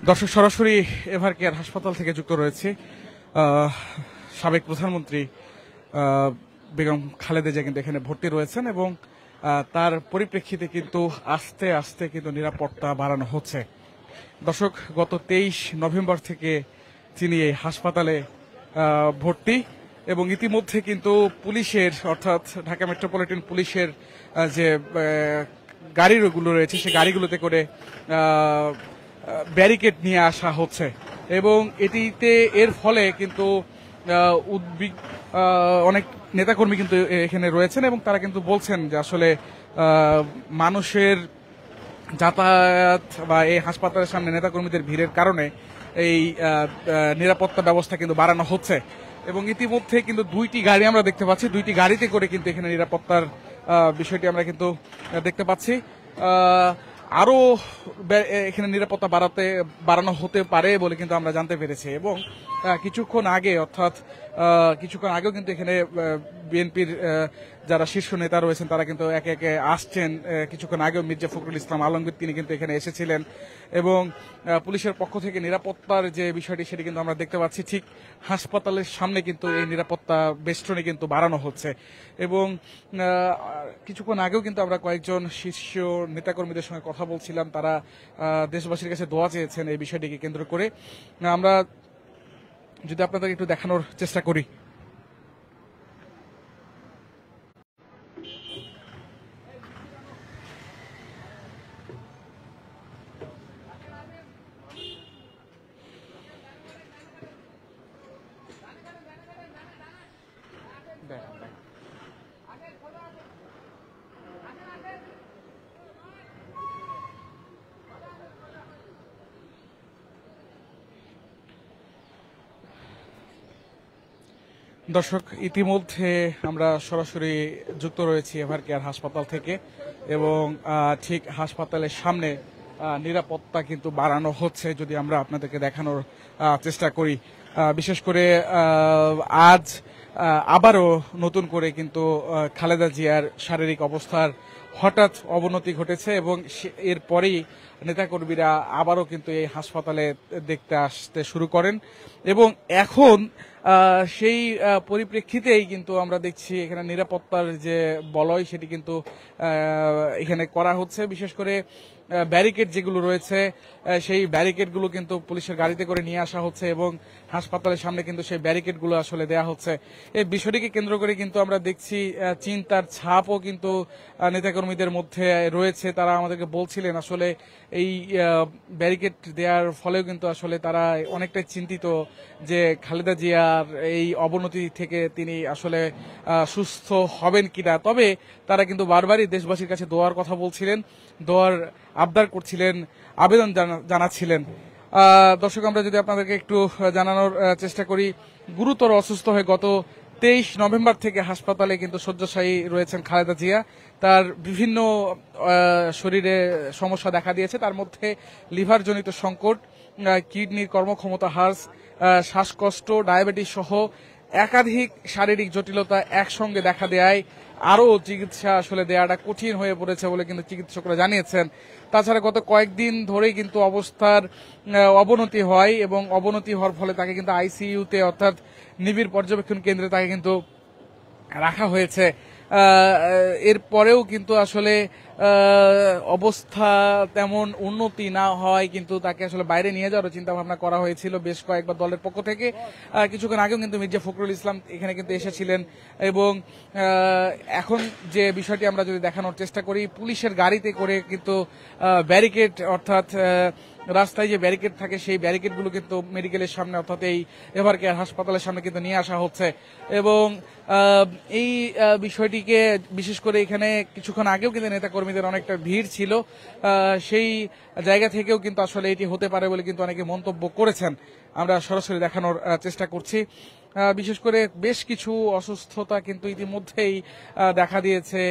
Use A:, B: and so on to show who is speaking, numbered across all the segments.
A: দর্শক সরাসরি ever care হাসপাতাল থেকে যুক্ত রয়েছে সাবেক প্রধানমন্ত্রী বেগম খালেদা জিয়া কিন্তু এখানে ভর্তি রয়েছেন এবং তার পরিপ্রেক্ষিতে কিন্তু আস্তে আস্তে কিন্তু নিরাপত্তা বাড়ানো হচ্ছে। দর্শক গত 23 নভেম্বর থেকে তিনি এই হাসপাতালে ভর্তি এবং ইতিমধ্যে কিন্তু পুলিশের অর্থাৎ ঢাকা মেট্রোপলিটন পুলিশের যে গাড়িগুলো রয়েছে সেই গাড়িগুলোতে করে ব্যারিকেড নিয়ে আসা হচ্ছে এবং এর ফলে কিন্তু অনেক নেতাকর্মী কিন্তু এখানে রয়েছেন এবং তারা কিন্তু বলছেন যে আসলে মানুষের যাতায়াত বা এই হাসপাতালের সামনে নেতাকর্মীদের ভিড়ের কারণে এই নিরাপত্তা ব্যবস্থা কিন্তু বাড়ানো হচ্ছে এবং ইতিমধ্যে কিন্তু দুইটি গাড়ি আমরা দেখতে পাচ্ছি, দুইটি গাড়িতে করে কিন্তু এখানে নিরাপত্তার বিষয়টি আমরা কিন্তু দেখতে পাচ্ছি। আরো এখানে নিরাপত্তা বাড়ানো হতে পারে বলে কিন্তু আমরা জানতে পেরেছি এবং কিছুক্ষণ আগেও কিন্তু এখানে বিএনপির যারা শীর্ষ নেতা রয়েছেন তারা কিন্তু একে একে আসছেন। কিছুক্ষণ আগেও মির্জা ফখরুল ইসলাম আলমগীর তিনি কিন্তু এখানে এসেছিলেন এবং পুলিশের পক্ষ থেকে নিরাপত্তার যে বিষয়টি সেটি কিন্তু আমরা দেখতে পাচ্ছি ঠিক হাসপাতালের সামনে কিন্তু এই নিরাপত্তা বেষ্টনী কিন্তু বাড়ানো হচ্ছে এবং কিছুক্ষণ আগেও কিন্তু আমরা কয়েকজন শীর্ষ নেতাকর্মীদের সঙ্গে কথা বলছিলাম, তারা দেশবাসীর কাছে দোয়া চেয়েছেন এই বিষয়টিকে কেন্দ্র করে। আমরা যদি আপনাদের একটু দেখানোর চেষ্টা করি, দর্শক ইতিমধ্যে আমরা সরাসরি যুক্ত রয়েছি এভার কেয়ার হাসপাতাল থেকে এবং ঠিক হাসপাতালের সামনে নিরাপত্তা কিন্তু বাড়ানো হচ্ছে। যদি আমরা আপনাদেরকে দেখানোর চেষ্টা করি, বিশেষ করে আজ আবারও নতুন করে কিন্তু খালেদা জিয়ার শারীরিক অবস্থার হঠাৎ অবনতি ঘটেছে এবং এরপরেই নেতাকর্মীরা আবারও কিন্তু এই হাসপাতালে দেখতে আসতে শুরু করেন এবং এখন সেই পরিপ্রেক্ষিতেই কিন্তু আমরা দেখছি এখানে নিরাপত্তার যে বলয় সেটি কিন্তু এখানে করা হচ্ছে। বিশেষ করে ব্যারিকেড যেগুলো রয়েছে সেই ব্যারিকেডগুলো কিন্তু পুলিশের গাড়িতে করে নিয়ে আসা হচ্ছে এবং হাসপাতালের সামনে কিন্তু সেই ব্যারিকেডগুলো আসলে দেয়া হচ্ছে। এই বিষয়টিকে কেন্দ্র করে কিন্তু আমরা দেখছি চিন্তার ছাপও কিন্তু নেতাকর্মীদের মধ্যে রয়েছে। তারা আমাদেরকে বলছিলেন আসলে এই ব্যারিকেড দেওয়ার ফলেও কিন্তু আসলে তারা অনেকটাই চিন্তিত যে খালেদা জিয়ার এই অবনতি থেকে তিনি আসলে সুস্থ হবেন কিনা। তবে তারা কিন্তু বারবারই দেশবাসীর কাছে দোয়ার কথা বলছিলেন, দোয়ার আবদার করছিলেন, আবেদন জানাচ্ছিলেন। দর্শক আমরা যদি আপনাদেরকে একটু জানানোর চেষ্টা করি, গুরুতর অসুস্থ হয়ে গত 23 নভেম্বর থেকে হাসপাতালে কিন্তু শয্যাশায়ী রয়েছেন খালেদা জিয়া। তার বিভিন্ন শরীরে সমস্যা দেখা দিয়েছে, তার মধ্যে লিভারজনিত সংকট, কিডনির কর্মক্ষমতা হ্রাস, শ্বাসকষ্ট, ডায়াবেটিস সহ একাধিক শারীরিক জটিলতা একসঙ্গে দেখা দেয় আরও চিকিৎসা আসলে দেওয়াটা কঠিন হয়ে পড়েছে বলে কিন্তু চিকিৎসকরা জানিয়েছেন। তাছাড়া গত কয়েকদিন ধরেই কিন্তু অবস্থার অবনতি হয় এবং অবনতি হওয়ার ফলে তাকে কিন্তু আইসিইউতে অর্থাৎ নিবিড় পর্যবেক্ষণ কেন্দ্রে তাকে কিন্তু রাখা হয়েছে। এরপরেও কিন্তু আসলে অবস্থা তেমন উন্নতি না হয় কিন্তু তাকে আসলে বাইরে নিয়ে যাওয়ার চিন্তা ভাবনা করা হয়েছিল বেশ কয়েকবার দলের পক্ষ থেকে। কিছুক্ষণ আগেও কিন্তু মির্জা ফখরুল ইসলাম এখানে কিন্তু এসেছিলেন এবং এখন যে বিষয়টি আমরা যদি দেখানোর চেষ্টা করি, পুলিশের গাড়িতে করে কিন্তু ব্যারিকেড অর্থাৎ রাস্তায় যে ব্যারিকেড থাকে সেই ব্যারিকেডগুলো কিন্তু মেডিকেলের সামনে অর্থাৎ এই এভার কেয়ার হাসপাতালের সামনে কিন্তু নিয়ে আসা হচ্ছে এবং এই বিষয়টিকে বিশেষ করে এখানে কিছুক্ষণ আগেও কিন্তু নেতাকর্মীদের অনেকটা ভিড় ছিল, সেই জায়গা থেকেও কিন্তু আসলে এটি হতে পারে বলে কিন্তু অনেকে মন্তব্য করেছেন। আমরা সরাসরি দেখানোর চেষ্টা করছি। বিশেষ করে বেশ কিছু অসুস্থতা কিন্তু ইতিমধ্যেই দেখা দিয়েছে,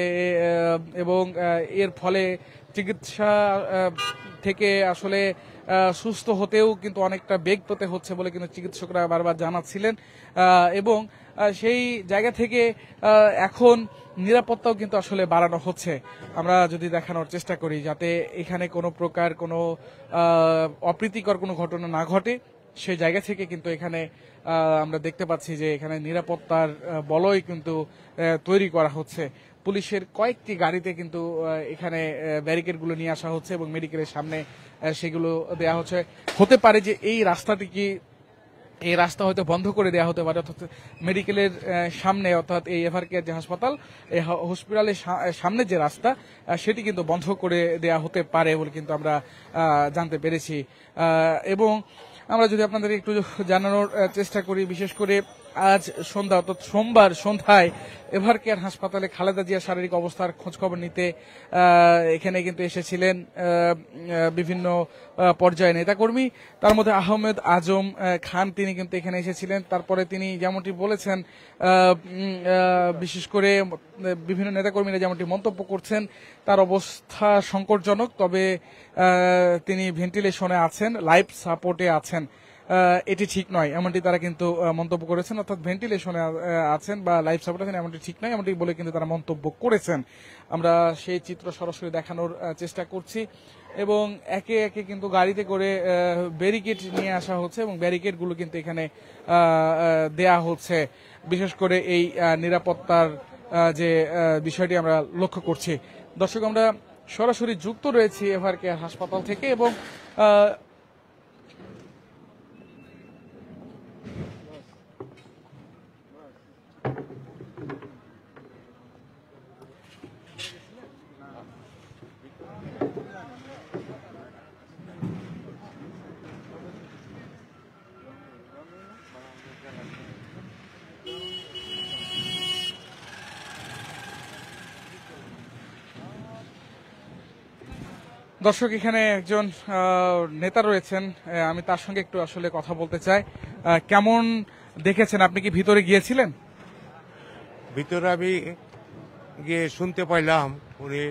A: এবং এর ফলে চিকিৎসা থেকে আসলে সুস্থ হতেও কিন্তু অনেকটা বেগ পেতে হচ্ছে বলে কিন্তু চিকিৎসকরা বারবার জানাচ্ছিলেন, এবং সেই জায়গা থেকে এখন নিরাপত্তাও কিন্তু আসলে বাড়ানো হচ্ছে। আমরা যদি দেখানোর চেষ্টা করি যাতে এখানে কোনো প্রকার কোনো অপ্রীতিকর কোনো ঘটনা না ঘটে, সেই জায়গা থেকে কিন্তু এখানে আমরা দেখতে পাচ্ছি যে এখানে নিরাপত্তার বলয় কিন্তু তৈরি করা হচ্ছে। পুলিশের কয়েকটি গাড়িতে কিন্তু এখানে ব্যারিকেডগুলো নিয়ে আসা হচ্ছে এবং মেডিকেলের সামনে সেগুলো দেয়া হচ্ছে। হতে পারে যে এই রাস্তা হয়তো বন্ধ করে দেওয়া হতে পারে, অর্থাৎ মেডিকেলের সামনে, অর্থাৎ এই এভারকেয়ার যে হাসপাতাল, এই হসপিটালের সামনে যে রাস্তা সেটি কিন্তু বন্ধ করে দেওয়া হতে পারে বলে কিন্তু আমরা জানতে পেরেছি। এবং আমরা যদি আপনাদের একটু জানানোর চেষ্টা করি, বিশেষ করে আজ সন্ধ্যা অর্থাৎ সোমবার সন্ধ্যায় এভারকেয়ার হাসপাতালে খালেদা জিয়ার শারীরিক অবস্থার খোঁজখবর নিতে এখানে কিন্তু এসেছিলেন বিভিন্ন পর্যায়ে নেতাকর্মী। তার মধ্যে আহমেদ আজম খান তিনি কিন্তু এখানে এসেছিলেন। তারপরে তিনি যেমনটি বলেছেন, বিশেষ করে বিভিন্ন নেতাকর্মীরা যেমনটি মন্তব্য করছেন, তার অবস্থা সংকটজনক, তবে তিনি ভেন্টিলেশনে আছেন, লাইফ সাপোর্টে আছেন, এটি ঠিক নয় এমনটি তারা কিন্তু মন্তব্য করেছেন। অর্থাৎ ভেন্টিলেশনে আছেন বা লাইফ সাপোর্ট আছেন এমনটি ঠিক নয় এমনটি বলে কিন্তু তারা মন্তব্য করেছেন। আমরা সেই চিত্র সরাসরি দেখানোর চেষ্টা করছি এবং একে একে কিন্তু গাড়িতে করে ব্যারিকেড নিয়ে আসা হচ্ছে এবং ব্যারিকেডগুলো কিন্তু এখানে দেয়া হচ্ছে। বিশেষ করে এই নিরাপত্তার যে বিষয়টি আমরা লক্ষ্য করছি। দর্শক, আমরা সরাসরি যুক্ত রয়েছি এভারকেয়ার হাসপাতাল থেকে এবং দর্শক, এখানে একজন নেতা রয়েছেন, আমি তার সঙ্গে একটু আসলে কথা বলতে চাই। কেমন দেখেছেন, আপনি কি ভিতরে গিয়েছিলেন?
B: ভিতরে আমি গিয়ে শুনতে পাইলাম উনি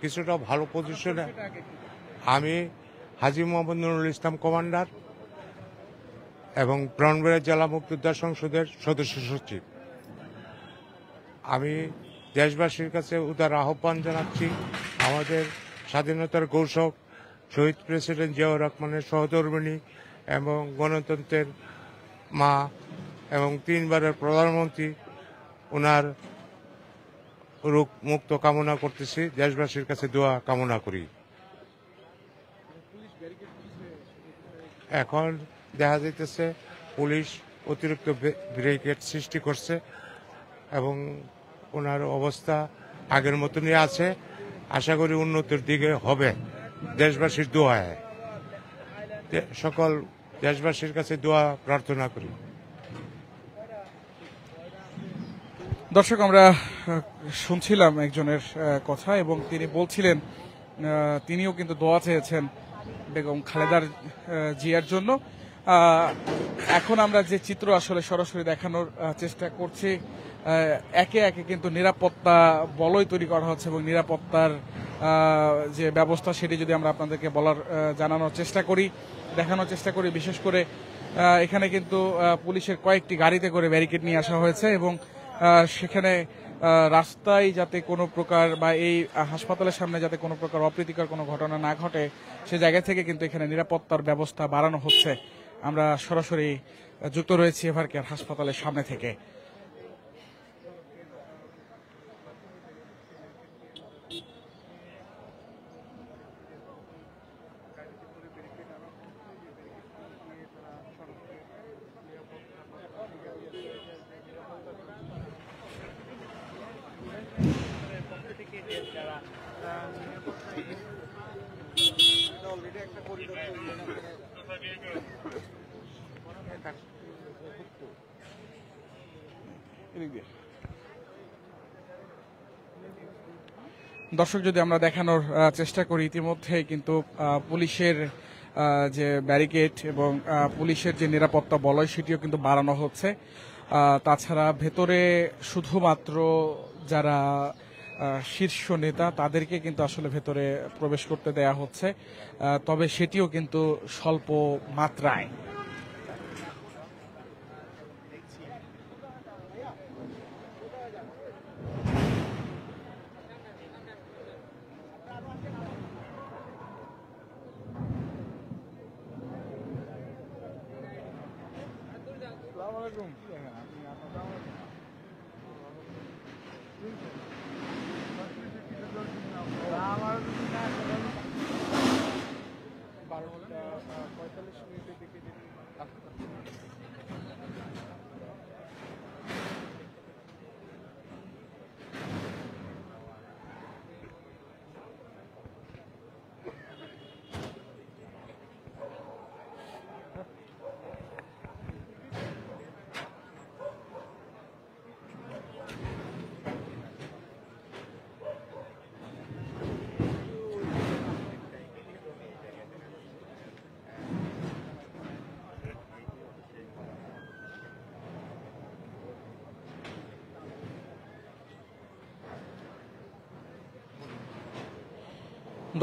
B: কিছুটা ভালো পজিশনে। আমি হাজী মোহাম্মদ নুরুল ইসলাম কমান্ডার এবং ব্রাহ্মণবাড়িয়া জেলা মুক্তিযোদ্ধা সংসদের সদস্য সচিব। আমি দেশবাসীর কাছে উদার আহ্বান জানাচ্ছি, আমাদের স্বাধীনতার ঘোষক শহীদ প্রেসিডেন্ট জিয়াউর রহমানের সহধর্মিণী এবং গণতন্ত্রের মা এবং 3 বারের প্রধানমন্ত্রী, ওনার রোগ মুক্ত কামনা করতেছি, দেশবাসীর কাছে দোয়া কামনা করি। এখন দেখা যাইতেছে পুলিশ অতিরিক্ত ব্যারিকেড সৃষ্টি করছে এবং ওনার অবস্থা আগের মতনই আছে। আশা করি উন্নতির দিকে হবে দেশবাসীর দোয়ায়। সকল দেশবাসীর কাছে দোয়া প্রার্থনা করি।
A: দর্শক, আমরা শুনছিলাম একজনের কথা এবং তিনি বলছিলেন তিনিও কিন্তু দোয়া চেয়েছেন বেগম খালেদার জিয়ার জন্য। এখন আমরা যে চিত্র আসলে সরাসরি দেখানোর চেষ্টা করছি, একে একে কিন্তু নিরাপত্তা বলয় তৈরি করা হচ্ছে এবং নিরাপত্তার যে ব্যবস্থা সেটি যদি আমরা আপনাদেরকে জানানোর চেষ্টা করি, দেখানোর চেষ্টা করি। বিশেষ করে এখানে কিন্তু পুলিশের কয়েকটি গাড়িতে করে ব্যারিকেড নিয়ে আসা হয়েছে এবং সেখানে রাস্তায় যাতে কোনো প্রকার বা এই হাসপাতালের সামনে যাতে কোনো প্রকার অপ্রীতিকর কোনো ঘটনা না ঘটে সে জায়গা থেকে কিন্তু এখানে নিরাপত্তার ব্যবস্থা বাড়ানো হচ্ছে। আমরা সরাসরি যুক্ত রয়েছি এভারকেয়ার হাসপাতালের সামনে থেকে। দর্শক, যদি আমরা দেখানোর চেষ্টা করি, ইতিমধ্যে কিন্তু পুলিশের যে ব্যারিকেড এবং পুলিশের যে নিরাপত্তা বলয় সেটিও কিন্তু বাড়ানো হচ্ছে। তাছাড়া ভেতরে শুধুমাত্র যারা শীর্ষ নেতা তাদেরকে কিন্তু আসলে ভেতরে প্রবেশ করতে দেয়া হচ্ছে, তবে সেটিও কিন্তু স্বল্প মাত্রায়।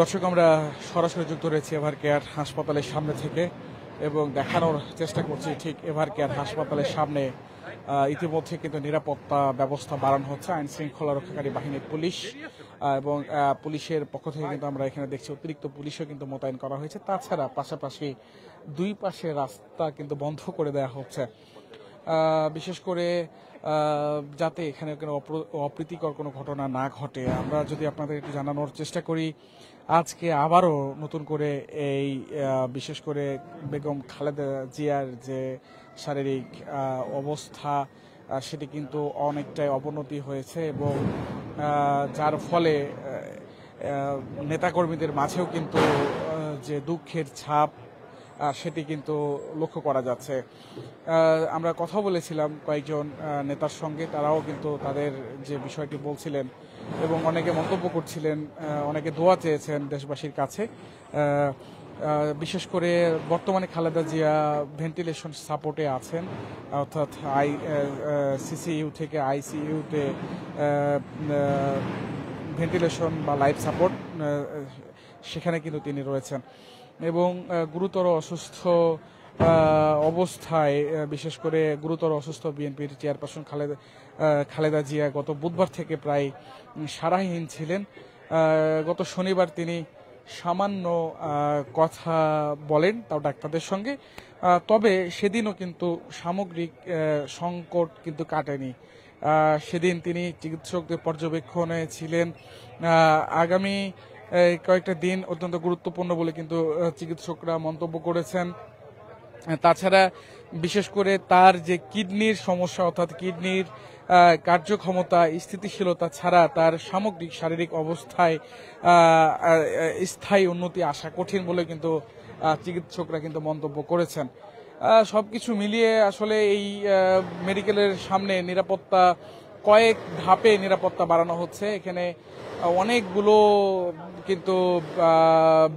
A: দর্শক, আমরা সরাসরি যুক্ত রয়েছি এভার কেয়ার হাসপাতালের সামনে থেকে এবং দেখানোর চেষ্টা করছি ঠিক এভার কেয়ার হাসপাতালের সামনে ইতিমধ্যে কিন্তু নিরাপত্তা ব্যবস্থা বাড়ানো হচ্ছে। আইন শৃঙ্খলা রক্ষাকারী বাহিনীর পুলিশ এবং পুলিশের পক্ষ থেকে কিন্তু আমরা এখানে দেখছি অতিরিক্ত পুলিশও কিন্তু মোতায়েন করা হয়েছে। তাছাড়া পাশাপাশি দুই পাশে রাস্তা কিন্তু বন্ধ করে দেওয়া হচ্ছে, বিশেষ করে যাতে এখানে কোনো অপ্রীতিকর কোনো ঘটনা না ঘটে। আমরা যদি আপনাদের একটু জানানোর চেষ্টা করি, আজকে আবারও নতুন করে এই বিশেষ করে বেগম খালেদা জিয়ার যে শারীরিক অবস্থা সেটি কিন্তু অনেকটাই অবনতি হয়েছে এবং যার ফলে নেতাকর্মীদের মাঝেও কিন্তু যে দুঃখের ছাপ সেটি কিন্তু লক্ষ্য করা যাচ্ছে। আমরা কথা বলেছিলাম কয়েকজন নেতার সঙ্গে, তারাও কিন্তু তাদের যে বিষয়টি বলছিলেন এবং অনেকে মন্তব্য করছিলেন, অনেকে দোয়া চেয়েছেন দেশবাসীর কাছে। বিশেষ করে বর্তমানে খালেদা জিয়া ভেন্টিলেশন সাপোর্টে আছেন, অর্থাৎ সিসিইউ থেকে আইসিইউতে ভেন্টিলেশন বা লাইফ সাপোর্ট সেখানে কিন্তু তিনি রয়েছেন এবং গুরুতর অসুস্থ অবস্থায়, বিশেষ করে গুরুতর অসুস্থ বিএনপির চেয়ারপারসন খালেদা জিয়া গত বুধবার থেকে প্রায় সারাহীন ছিলেন। গত শনিবার তিনি সামান্য কথা বলেন, তাও ডাক্তারদের সঙ্গে, তবে সেদিনও কিন্তু সামগ্রিক সংকট কিন্তু কাটেনি। সেদিন তিনি চিকিৎসকদের পর্যবেক্ষণে ছিলেন। আগামী কয়েকটা দিন অত্যন্ত গুরুত্বপূর্ণ বলে কিন্তু চিকিৎসকরা মন্তব্য করেছেন। তাছাড়া বিশেষ করে তার যে কিডনির সমস্যা, অর্থাৎ কিডনির কার্যক্ষমতা স্থিতিশীলতা ছাড়া তার সামগ্রিক শারীরিক অবস্থায় স্থায়ী উন্নতি আসা কঠিন বলে কিন্তু চিকিৎসকরা কিন্তু মন্তব্য করেছেন। সবকিছু মিলিয়ে আসলে এই মেডিকেলের সামনে নিরাপত্তা কয়েক ধাপে নিরাপত্তা বাড়ানো হচ্ছে। এখানে অনেকগুলো কিন্তু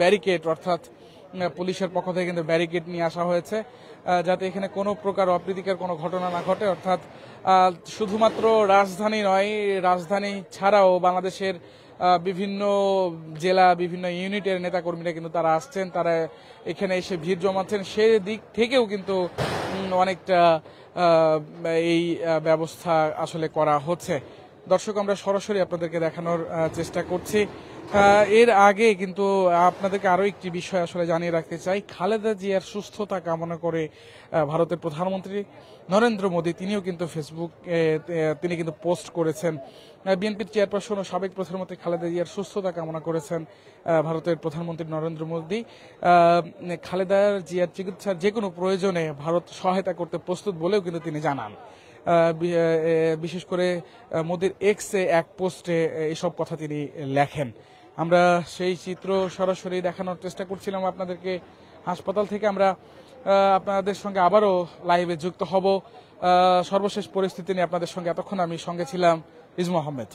A: ব্যারিকেড, অর্থাৎ পুলিশের পক্ষ থেকে কিন্তু ব্যারিকেড নিয়ে আসা হয়েছে যাতে এখানে কোনো প্রকার অপ্রীতিকর কোনো ঘটনা না ঘটে। অর্থাৎ শুধুমাত্র রাজধানী নয়, রাজধানী ছাড়াও বাংলাদেশের বিভিন্ন জেলা, বিভিন্ন ইউনিটের নেতাকর্মীরা কিন্তু তারা আসছেন, তারা এখানে এসে ভিড় জমাচ্ছেন। সেই দিক থেকেও কিন্তু অনেকটা এই ব্যবস্থা আসলে করা হচ্ছে। দর্শক, আমরা সরাসরি আপনাদেরকে দেখানোর চেষ্টা করছি। এর আগে কিন্তু আপনাদেরকে আরো একটি বিষয় আসলে জানিয়ে রাখতে চাই। খালেদা জিয়ার সুস্থতা কামনা করে ভারতের প্রধানমন্ত্রী নরেন্দ্র মোদী তিনিও কিন্তু তিনি কিন্তু পোস্ট করেছেন। বিএনপির চেয়ারপারসন ও সাবেক প্রধানমন্ত্রী খালেদা জিয়ার সুস্থতা কামনা করেছেন ভারতের প্রধানমন্ত্রী নরেন্দ্র মোদী। খালেদা জিয়ার চিকিৎসার যে কোনো প্রয়োজনে ভারত সহায়তা করতে প্রস্তুত বলেও কিন্তু তিনি জানান। বিশেষ করে মোদির এক্সে এক পোস্টে এসব কথা তিনি লেখেন। আমরা সেই চিত্র সরাসরি দেখানোর চেষ্টা করছিলাম আপনাদেরকে হাসপাতাল থেকে। আমরা আপনাদের সঙ্গে আবারও লাইভে যুক্ত হব। সর্বশেষ পরিস্থিতি নিয়ে আপনাদের সঙ্গে এতক্ষণ আমি সঙ্গে ছিলাম ইসমু আহমেদ।